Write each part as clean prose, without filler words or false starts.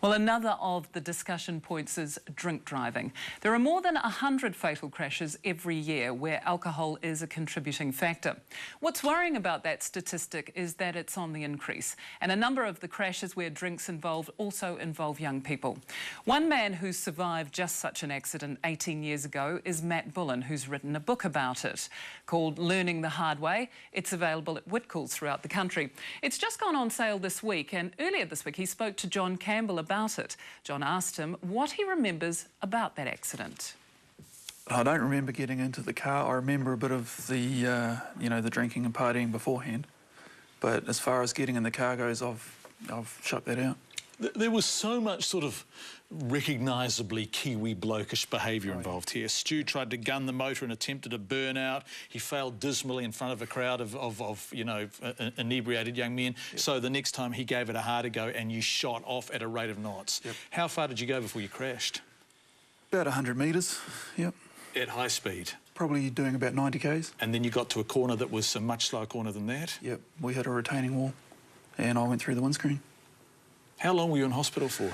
Well, another of the discussion points is drink driving. There are more than 100 fatal crashes every year where alcohol is a contributing factor. What's worrying about that statistic is that it's on the increase, and a number of the crashes where drinks involved also involve young people. One man who survived just such an accident 18 years ago is Matt Bullen, who's written a book about it called Learning the Hard Way. It's available at Whitcoulls throughout the country. It's just gone on sale this week, and earlier this week he spoke to John Campbell about it. John asked him what he remembers about that accident. I don't remember getting into the car. I remember a bit of the, the drinking and partying beforehand. But as far as getting in the car goes, I've shut that out. There was so much sort of recognisably Kiwi blokish behaviour involved here. Stu tried to gun the motor and attempted a burnout. He failed dismally in front of a crowd of inebriated young men. Yep. So the next time he gave it a harder go and you shot off at a rate of knots. Yep. How far did you go before you crashed? About 100 metres, yep. At high speed? Probably doing about 90 k's. And then you got to a corner that was a much slower corner than that? Yep, we hit a retaining wall and I went through the windscreen. How long were you in hospital for?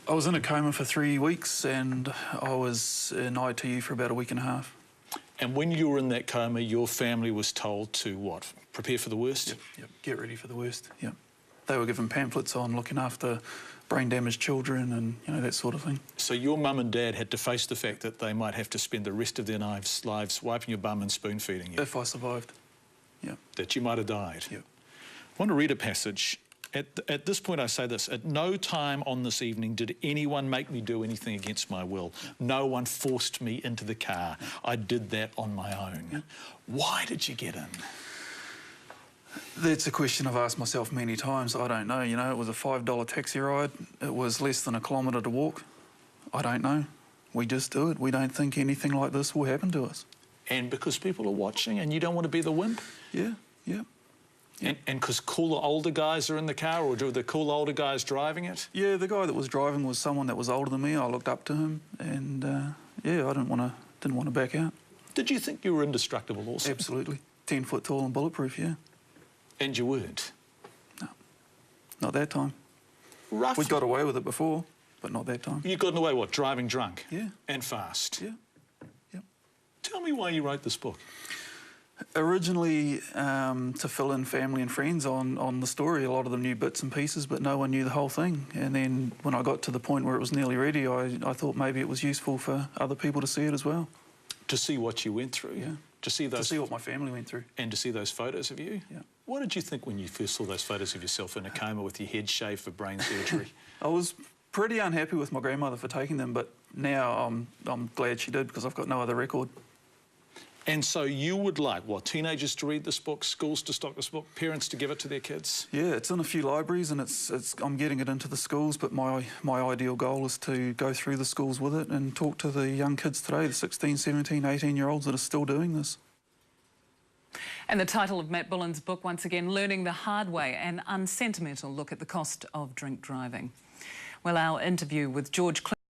I was in a coma for 3 weeks and I was in ITU for about a week and a half. And when you were in that coma, your family was told to what? Prepare for the worst? Yep. Get ready for the worst, yep. They were given pamphlets on looking after brain-damaged children and, that sort of thing. So your mum and dad had to face the fact that they might have to spend the rest of their lives wiping your bum and spoon-feeding you? If I survived, yep. That you might have died? Yep. I want to read a passage. At this point, I say this: at no time on this evening did anyone make me do anything against my will. No one forced me into the car. I did that on my own. Yeah. Why did you get in? That's a question I've asked myself many times. I don't know. It was a $5 taxi ride. It was less than a kilometre to walk. I don't know. We just do it. We don't think anything like this will happen to us. And because people are watching and you don't want to be the wimp? Yeah, yeah. And because cooler older guys are in the car, or do the cool older guys driving it? Yeah, the guy that was driving was someone that was older than me. I looked up to him, and yeah, I didn't want to back out. Did you think you were indestructible also? Absolutely, 10 foot tall and bulletproof. Yeah. And you weren't? No, not that time. Roughly. We got away with it before, but not that time. You got away what? Driving drunk? Yeah. And fast? Yeah. Yep. Tell me why you wrote this book. Originally, to fill in family and friends on the story. A lot of them knew bits and pieces, but no one knew the whole thing. And then when I got to the point where it was nearly ready, I thought maybe it was useful for other people to see it as well. To see what you went through? Yeah. To see what my family went through. And to see those photos of you? Yeah. What did you think when you first saw those photos of yourself in a coma with your head shaved for brain surgery? I was pretty unhappy with my grandmother for taking them, but now I'm glad she did because I've got no other record. And so you would like, what, teenagers to read this book, schools to stock this book, parents to give it to their kids? Yeah, it's in a few libraries and I'm getting it into the schools, but my ideal goal is to go through the schools with it and talk to the young kids today, the 16, 17, 18-year-olds that are still doing this. And the title of Matt Bullen's book, once again, Learning the Hard Way, an unsentimental look at the cost of drink driving. Well, our interview with George